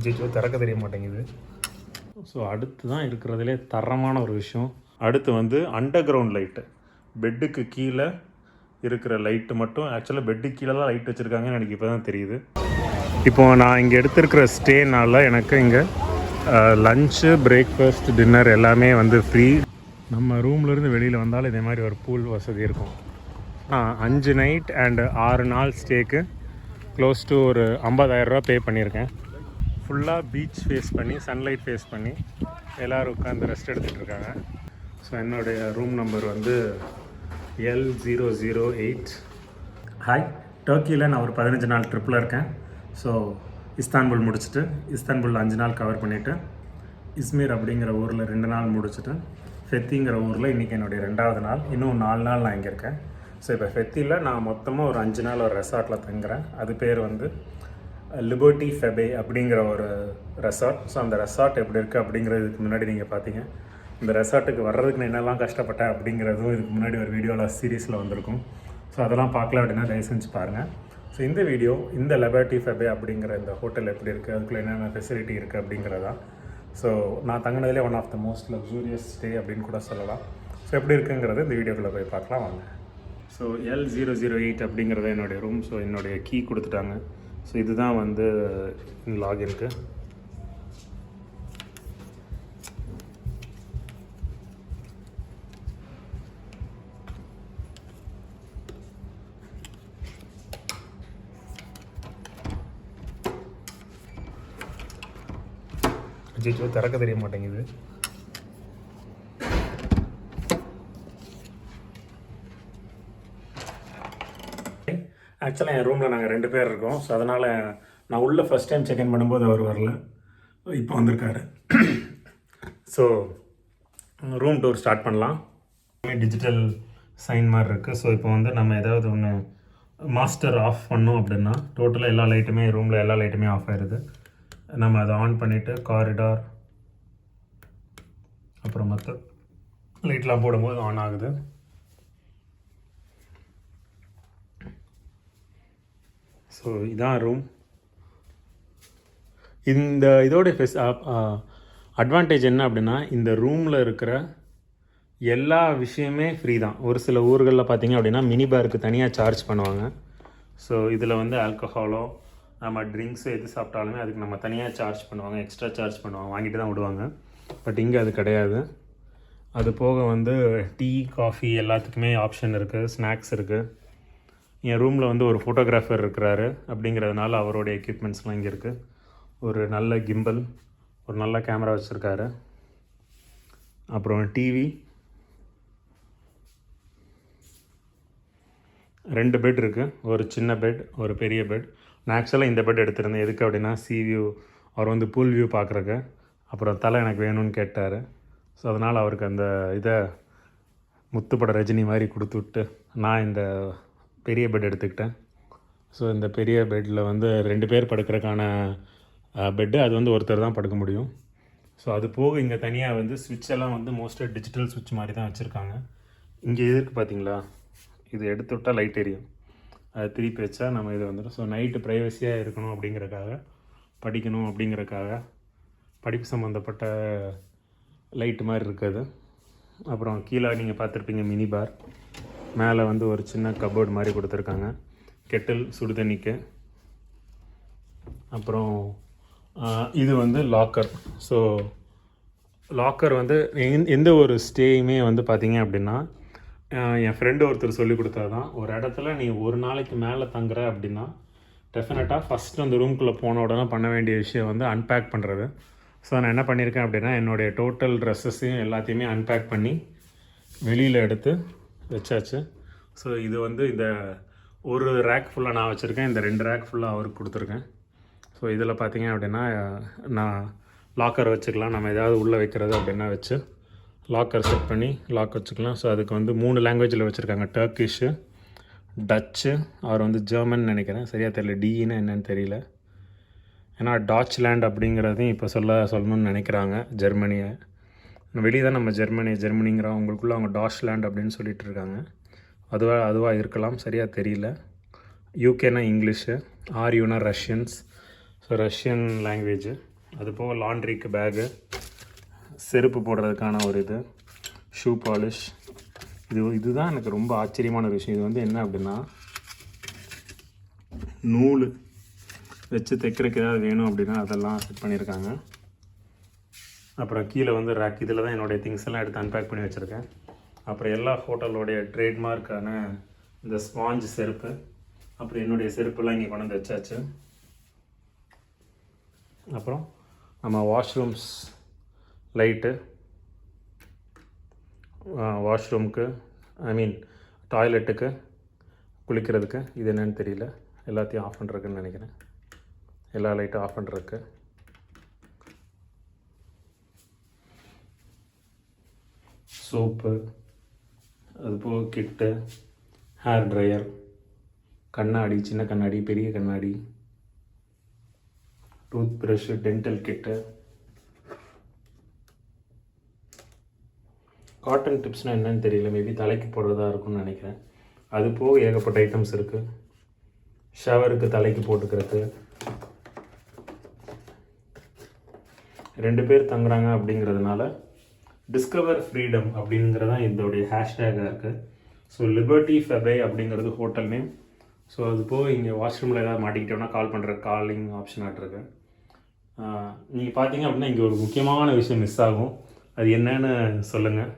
ஜிஜோ திறக்க தெரிய மாட்டேங்குது. ஸோ அடுத்து தான் இருக்கிறதுலே தரமான ஒரு விஷயம். அடுத்து வந்து அண்டர் கிரவுண்ட் லைட்டு. பெட்டுக்கு கீழே இருக்கிற லைட்டு மட்டும், ஆக்சுவலாக பெட்டுக்கு கீழே தான் லைட் வச்சுருக்காங்கன்னு எனக்கு இப்போ தான் தெரியுது. இப்போது நான் இங்கே எடுத்துருக்கிற ஸ்டேனால் எனக்கு இங்கே லன்ச்சு, பிரேக்ஃபாஸ்ட், டின்னர் எல்லாமே வந்து ஃப்ரீ. நம்ம ரூம்லேருந்து வெளியில் வந்தாலும் இதே மாதிரி ஒரு பூல் வசதி இருக்கும். 5 நைட் அண்டு 6 நாள் ஸ்டேக்கு க்ளோஸ் டு ஒரு 50,000 ரூபா பே பண்ணியிருக்கேன். ஃபுல்லாக பீச் ஃபேஸ் பண்ணி, சன்லைட் ஃபேஸ் பண்ணி எல்லோரும் உட்காந்து ரெஸ்ட் எடுத்துகிட்டு இருக்காங்க. ஸோ என்னுடைய ரூம் நம்பர் வந்து L008. ஹாய், டர்க்கியில் நான் ஒரு 15 நாள் ட்ரிப்பில் இருக்கேன். ஸோ இஸ்தான்புல் முடிச்சுட்டு, இஸ்தான்புல் 5 நாள் கவர் பண்ணிவிட்டு, இஸ்மீர் அப்படிங்கிற ஊரில் 2 நாள் முடிச்சுட்டு, ஃபெத்திங்கிற ஊரில் இன்றைக்கி என்னுடைய 2வது நாள். இன்னும் 4 நாள் நான் இங்கே இருக்கேன். ஸோ இப்போ ஃபெத்தியில் நான் மொத்தமாக ஒரு 5 நாள் ஒரு ரெசார்ட்டில் தங்குறேன். அது பேர் வந்து லிபர்ட்டி ஃபெபே அப்படிங்கிற ஒரு ரெசார்ட். ஸோ அந்த ரெசார்ட் எப்படி இருக்குது அப்படிங்கிறதுக்கு முன்னாடி நீங்கள் பார்த்தீங்க. இந்த ரெசார்ட்டுக்கு வர்றதுக்கு நான் என்னெல்லாம் கஷ்டப்பட்டேன் அப்படிங்கிறதும் இதுக்கு முன்னாடி ஒரு வீடியோவில் சீரீஸில் வந்திருக்கும். ஸோ அதெல்லாம் பார்க்கல அப்படின்னா தயவு செஞ்சு பாருங்கள். ஸோ இந்த வீடியோ இந்த லிபர்ட்டி ஃபெபே அப்படிங்கிற இந்த ஹோட்டல் எப்படி இருக்குது, அதுக்குள்ளே என்னென்ன ஃபெசிலிட்டி இருக்குது அப்படிங்கிறதான். ஸோ நான் தங்கினதுலேயே one of the most luxurious stay அப்படின்னு கூட சொல்லலாம். ஸோ எப்படி இருக்குங்கிறது இந்த வீடியோக்குள்ளே போய் பார்க்கலாம் வாங்க. ஸோ L008 அப்படிங்கிறது என்னுடைய ரூம். ஸோ என்னுடைய கீ கொடுத்துட்டாங்க. ஸோ இதுதான் வந்து லாகின்க்கு. ஜிஜோ திறக்க தெரிய மாட்டேங்குது. ஆக்சுவலாக என் ரூமில் நாங்கள் 2 பேர் இருக்கோம். ஸோ அதனால் நான் உள்ளே ஃபஸ்ட் டைம் செக்இன் பண்ணும்போது அவர் வரல, இப்போ வந்திருக்காரு. ஸோ ரூம் டூர் ஸ்டார்ட் பண்ணலாம். டிஜிட்டல் சைன் மாதிரி இருக்குது. ஸோ இப்போ வந்து நம்ம ஏதாவது ஒன்று மாஸ்டர் ஆஃப் பண்ணோம் அப்படின்னா டோட்டலாக எல்லா லைட்டுமே, ரூமில் எல்லா லைட்டுமே ஆஃப் ஆயிடுது. நம்ம அதை ஆன் பண்ணிவிட்டு காரிடார் அப்புறம் மற்ற லைட்லாம் போடும்போது ஆன் ஆகுது. ஸோ இதான் ரூம். இந்த இதோடைய அட்வான்டேஜ் என்ன அப்படின்னா, இந்த ரூமில் இருக்கிற எல்லா விஷயமே ஃப்ரீ தான். ஒரு சில ஊர்களில் பார்த்திங்க அப்படின்னா மினி பாருக்கு தனியாக சார்ஜ் பண்ணுவாங்க. ஸோ இதில் வந்து ஆல்கஹாலோ நம்ம ட்ரிங்க்ஸு எது சாப்பிட்டாலுமே அதுக்கு நம்ம தனியாக சார்ஜ் பண்ணுவாங்க, எக்ஸ்ட்ரா சார்ஜ் பண்ணுவாங்க, வாங்கிட்டு தான் விடுவாங்க. பட் இங்கே அது கிடையாது. அது போக வந்து டீ, காஃபி எல்லாத்துக்குமே ஆப்ஷன் இருக்குது, ஸ்நாக்ஸ் இருக்குது. என் ரூமில் வந்து ஒரு ஃபோட்டோகிராஃபர் இருக்கிறாரு அப்படிங்கிறதுனால அவருடைய எக்யூப்மெண்ட்ஸ்லாம் இங்கே இருக்குது. ஒரு நல்ல கிம்பல், ஒரு நல்ல கேமரா வச்சுருக்காரு. அப்புறம் டிவி, 2 பெட் இருக்குது. ஒரு சின்ன பெட், ஒரு பெரிய பெட். நான் ஆக்சுவலாக இந்த பெட் எடுத்திருந்தேன். எதுக்கு அப்படின்னா வியூ, அவர் வந்து பூல் வியூ பார்க்குறக்கு. அப்புறம் தலை எனக்கு வேணும்னு கேட்டார். ஸோ அதனால் அவருக்கு அந்த இதை முத்துப்பட ரஜினி மாதிரி கொடுத்து விட்டு நான் இந்த பெரிய பெட் எடுத்துக்கிட்டேன். ஸோ இந்த பெரிய பெட்டில் வந்து 2 பேர் படுக்கிறதுக்கான பெட்டு. அது வந்து ஒருத்தர் தான் படுக்க முடியும். ஸோ அது போக இங்கே தனியாக வந்து ஸ்விட்செல்லாம் வந்து மோஸ்ட்டாக டிஜிட்டல் ஸ்விட்ச் மாதிரி தான் வச்சுருக்காங்க. இங்கே எதுக்கு பார்த்தீங்களா, இது எடுத்து விட்டால் லைட் எரியும். அதை திருப்பி வச்சா நம்ம இது வந்துடும். ஸோ நைட்டு ப்ரைவசியாக இருக்கணும் அப்படிங்கிறக்காக, படிக்கணும் அப்படிங்கிறக்காக, படிப்பு சம்மந்தப்பட்ட லைட்டு மாதிரி இருக்குது. அப்புறம் கீழே நீங்கள் பார்த்துருப்பீங்க மினி பார். மேலே வந்து ஒரு சின்ன கபோர்டு மாதிரி கொடுத்துருக்காங்க. கெட்டில் சுடு தண்ணிக்கு. அப்புறம் இது வந்து லாக்கர். ஸோ லாக்கர் வந்து எந்த ஒரு ஸ்டேயுமே வந்து பார்த்திங்க அப்படின்னா, என் ஃப்ரெண்டு ஒருத்தர் சொல்லி கொடுத்தது தான். ஒரு இடத்துல நீ ஒரு நாளைக்கு மேலே தங்குற அப்படின்னா டெஃபினட்டாக ஃபஸ்ட்டு அந்த ரூம்குள்ளே போன உடனே பண்ண வேண்டிய விஷயம் வந்து அன்பேக் பண்ணுறது. ஸோ நான் என்ன பண்ணியிருக்கேன் அப்படின்னா, என்னுடைய டோட்டல் ட்ரெஸ்ஸஸையும் எல்லாத்தையுமே அன்பேக் பண்ணி வெளியில் எடுத்து வச்சாச்சு. ஸோ இது வந்து இந்த ஒரு ரேக் ஃபுல்லாக நான் வச்சுருக்கேன், இந்த 2 ரேக் ஃபுல்லாக அவருக்கு கொடுத்துருக்கேன். ஸோ இதில் பார்த்திங்க அப்படின்னா நான் லாக்கர் வச்சுக்கலாம். நம்ம ஏதாவது உள்ளே வைக்கிறது அப்படின்னா வச்சு லாக்கர் செட் பண்ணி லாக் வச்சுக்கலாம். ஸோ அதுக்கு வந்து 3 லாங்குவேஜில் வச்சுருக்காங்க. டர்க்கிஷு, டச்சு, அவர் வந்து ஜெர்மன் நினைக்கிறேன், சரியாக தெரியல, டின்னு என்னன்னு தெரியல. ஏன்னா டாச்லேண்ட் அப்படிங்கிறதையும் இப்போ சொல்லணும்னு நினைக்கிறாங்க ஜெர்மனியை. வெளியே தான் நம்ம ஜெர்மனிங்கிறோம், அவங்களுக்குள்ளே அவங்க டாச்லேண்ட் அப்படின்னு சொல்லிட்டு இருக்காங்க. அதுவாக இருக்கலாம், சரியாக தெரியல. யூகேனா இங்கிலீஷு, ஆர்யூனா ரஷ்யன்ஸ். So Russian language. அது போக லாண்ட்ரிக்கு பேகு, செருப்பு போடுறதுக்கான ஒரு இது, ஷூ பாலிஷ். இதுதான் எனக்கு ரொம்ப ஆச்சரியமான விஷயம். இது வந்து என்ன அப்படின்னா, நூல் வச்சு தைக்கிறதுக்கு ஏதாவது வேணும் அப்படின்னா அதெல்லாம் செட் பண்ணியிருக்காங்க. அப்புறம் கீழே வந்து ரேக், இதில் தான் என்னுடைய திங்ஸ் எல்லாம் எடுத்து அன்பேக் பண்ணி வச்சுருக்கேன். அப்புறம் எல்லா ஹோட்டலோடைய ட்ரேட்மார்க்கான இந்த ஸ்பாஞ்ச் செருப்பு, அப்புறம் என்னுடைய செருப்புலாம் இங்கே கொண்டு வந்து வச்சாச்சு. அப்புறம் நம்ம வாஷ்ரூம்ஸ் லைட்டு, வாஷ்ரூமுக்கு டாய்லெட்டுக்கு குளிக்கிறதுக்கு, இது என்னன்னு தெரியல, எல்லாத்தையும் ஆஃப் பண்ணுறதுக்குன்னு நினைக்கிறேன். எல்லா லைட்டும் ஆஃப் பண்ணுறதுக்கு. சோப்பு, அதுபோக கிட்டு, ஹேர் ட்ரையர், கண்ணாடி, சின்ன கண்ணாடி, பெரிய கண்ணாடி, டூத் ப்ரஷ்ஷு, டென்டல் கிட்டு, காட்டன் டிப்ஸ்னால் என்னன்னு தெரியல, மேபி தலைக்கு போடுறதா இருக்கும்னு நினைக்கிறேன். அது போக ஏகப்பட்ட ஐட்டம்ஸ் இருக்குது. ஷவருக்கு தலைக்கு போட்டுக்கிறதுக்கு. 2 பேர் தங்குறாங்க அப்படிங்கிறதுனால டிஸ்கவர் ஃப்ரீடம் அப்படிங்கிறதான் இதோடைய ஹேஷ்டேக்காக இருக்குது. ஸோ லிபர்ட்டி ஃபெபே அப்படிங்கிறது ஹோட்டல் நேம். ஸோ அது போக இங்கே வாஷ்ரூமில் ஏதாவது மாட்டிக்கிட்டோம்னா கால் பண்ணுற காலிங் ஆப்ஷன் ஆகிட்ருக்கு. நீங்கள் பார்த்தீங்க அப்படின்னா இங்கே ஒரு முக்கியமான விஷயம் மிஸ் ஆகும். அது என்னன்னு சொல்லுங்கள்.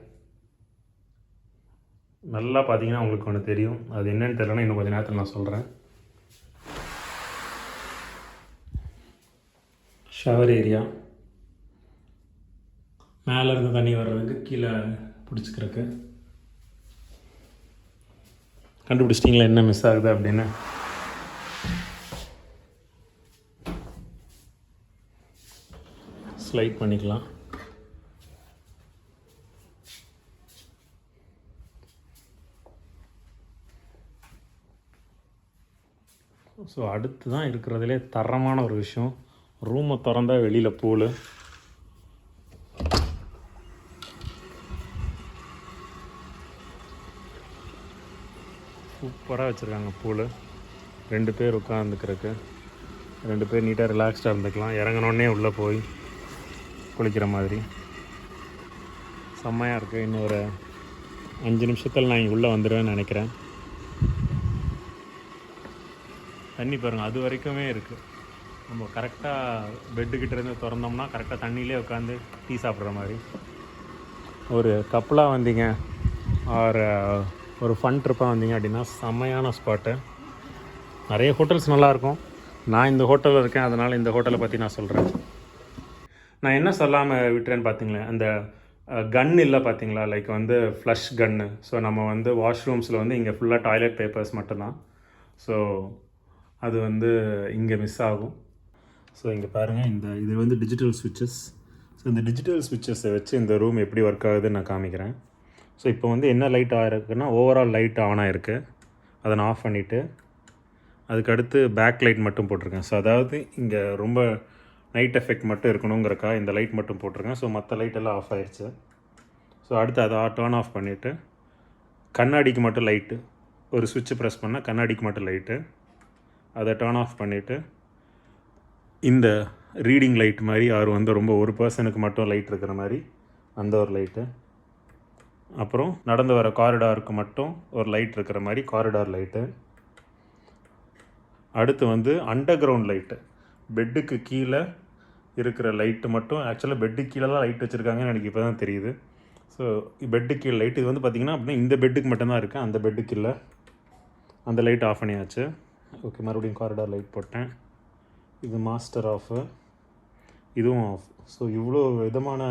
நல்லா பார்த்தீங்கன்னா உங்களுக்கு ஒன்று தெரியும். அது என்னன்னு தெரியலன்னா இன்னும் கொஞ்சம் நேரத்தில் நான் சொல்கிறேன். ஷவர் ஏரியா, மேலே இருந்து தண்ணி வர்றதுக்கு, கீழே பிடிச்சிக்கிறதுக்கு. கண்டுபிடிச்சிட்டிங்களா என்ன மிஸ் ஆகுது அப்படின்னு? ஸ்லைட் பண்ணிக்கலாம். ஸோ அடுத்து தான் இருக்கிறதுலே தரமான ஒரு விஷயம். ரூமை திறந்தா வெளியில் பூல். சூப்பராக வச்சுருக்காங்க பூல். 2 பேர் உட்காந்துக்கிறதுக்கு, 2 பேர் நீட்டாக ரிலாக்ஸ்டாக இருந்துக்கலாம். இறங்கினோடனே உள்ளே போய் குளிக்கிற மாதிரி செம்மையாக இருக்குது. இன்னும் ஒரு 5 நிமிஷத்தில் நான் இங்கே உள்ளே வந்துடுவேன்னு நினைக்கிறேன். தண்ணி பாருங்கள், அது வரைக்குமே இருக்குது. நம்ம கரெக்டாக பெட்டுக்கிட்டேருந்து திறந்தோம்னா கரெக்டாக தண்ணியிலே உட்காந்து டீ சாப்பிட்ற மாதிரி. ஒரு கப்பலாக வந்தீங்க, ஒரு ஃபன் ட்ரிப்பாக வந்தீங்க அப்படின்னா செம்மையான ஸ்பாட்டு. நிறைய ஹோட்டல்ஸ் நல்லாயிருக்கும். நான் இந்த ஹோட்டலில் இருக்கேன், அதனால் இந்த ஹோட்டலை பற்றி நான் சொல்கிறேன். நான் என்ன சொல்லாமல் விட்டுறேன்னு பார்த்தீங்களேன், அந்த கன் இல்லை பார்த்தீங்களா, லைக் வந்து ஃப்ளஷ் கன்னு. ஸோ நம்ம வந்து வாஷ்ரூம்ஸில் வந்து இங்கே ஃபுல்லாக டாய்லெட் பேப்பர்ஸ் மட்டும்தான். ஸோ அது வந்து இங்கே மிஸ் ஆகும். ஸோ இங்கே பாருங்கள், இது வந்து டிஜிட்டல் ஸ்விட்சஸ். ஸோ இந்த டிஜிட்டல் ஸ்விட்சஸை வச்சு இந்த ரூம் எப்படி ஒர்க் ஆகுதுன்னு நான் காமிக்கிறேன். ஸோ இப்போ வந்து என்ன லைட் ஆகிருக்குன்னா, ஓவரால் லைட் ஆன் ஆகிருக்கு. அதை நான் ஆஃப் பண்ணிவிட்டு அதுக்கடுத்து பேக் லைட் மட்டும் போட்டிருக்கேன். ஸோ அதாவது இங்கே ரொம்ப நைட் எஃபெக்ட் மட்டும் இருக்கணுங்கிறக்கா இந்த லைட் மட்டும் போட்டிருக்கேன். ஸோ மற்ற லைட் எல்லாம் ஆஃப் ஆயிடுச்சு. ஸோ அடுத்து அதை டர்ன் ஆஃப் பண்ணிவிட்டு கண்ணாடிக்கு மட்டும் லைட்டு, ஒரு சுவிட்சை ப்ரெஸ் பண்ணால் கண்ணாடிக்கு மட்டும் லைட்டு, அதை டர்ன் ஆஃப் பண்ணிவிட்டு இந்த ரீடிங் லைட் மாதிரி வந்து ரொம்ப ஒரு பர்சனுக்கு மட்டும் லைட் இருக்கிற மாதிரி அந்த ஒரு லைட்டு, அப்புறம் நடந்து வர காரிடாருக்கு மட்டும் ஒரு லைட் இருக்கிற மாதிரி காரிடார் லைட்டு, அடுத்து வந்து அண்டர் கிரவுண்ட் லைட்டு, பெட்டுக்கு கீழே இருக்கிற லைட்டு மட்டும். ஆக்சுவலாக பெட்டுக்கு கீழே லைட் வச்சுருக்காங்கன்னு எனக்கு இப்போ தான் தெரியுது. ஸோ பெட்டுக்கு கீழே லைட், இது வந்து பார்த்திங்கன்னா அப்படின்னா இந்த பெட்டுக்கு மட்டும்தான் இருக்குது, அந்த பெட்டுக்கு இல்லை. அந்த லைட் ஆஃப் பண்ணியாச்சு. ஓகே, மறுபடியும் காரிடார் லைட் போட்டேன். இது மாஸ்டர் ஆஃபு, இதுவும் ஆஃப். ஸோ இவ்வளோ விதமான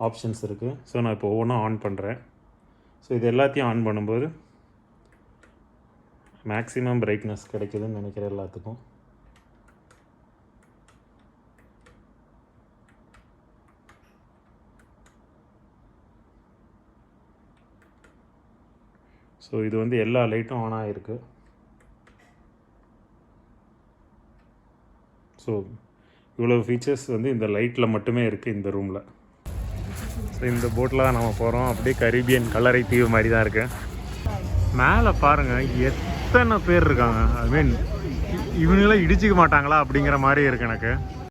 ஆப்ஷன்ஸ் இருக்குது. ஸோ நான் இப்போ ஒவ்வொன்றா ஆன் பண்ணுறேன். ஸோ இது எல்லாத்தையும் ஆன் பண்ணும்போது மேக்ஸிமம் பிரைட்னஸ் கிடைக்குதுன்னு நினைக்கிறேன் எல்லாத்துக்கும். ஸோ இது வந்து எல்லா லைட்டும் ஆன் ஆகிருக்கு. ஸோ இவ்வளோ ஃபீச்சர்ஸ் வந்து இந்த லைட்டில் மட்டுமே இருக்குது இந்த ரூமில். ஸோ இந்த போட்டில் தான் நம்ம போகிறோம். அப்படியே கரீபியன் கல்லறை தீவு மாதிரி தான் இருக்குது. மேலே பாருங்கள் எத்தனை பேர் இருக்காங்க. ஐ மீன் இவங்களாம் இடிச்சிக்க மாட்டாங்களா அப்படிங்கிற மாதிரி இருக்குது எனக்கு.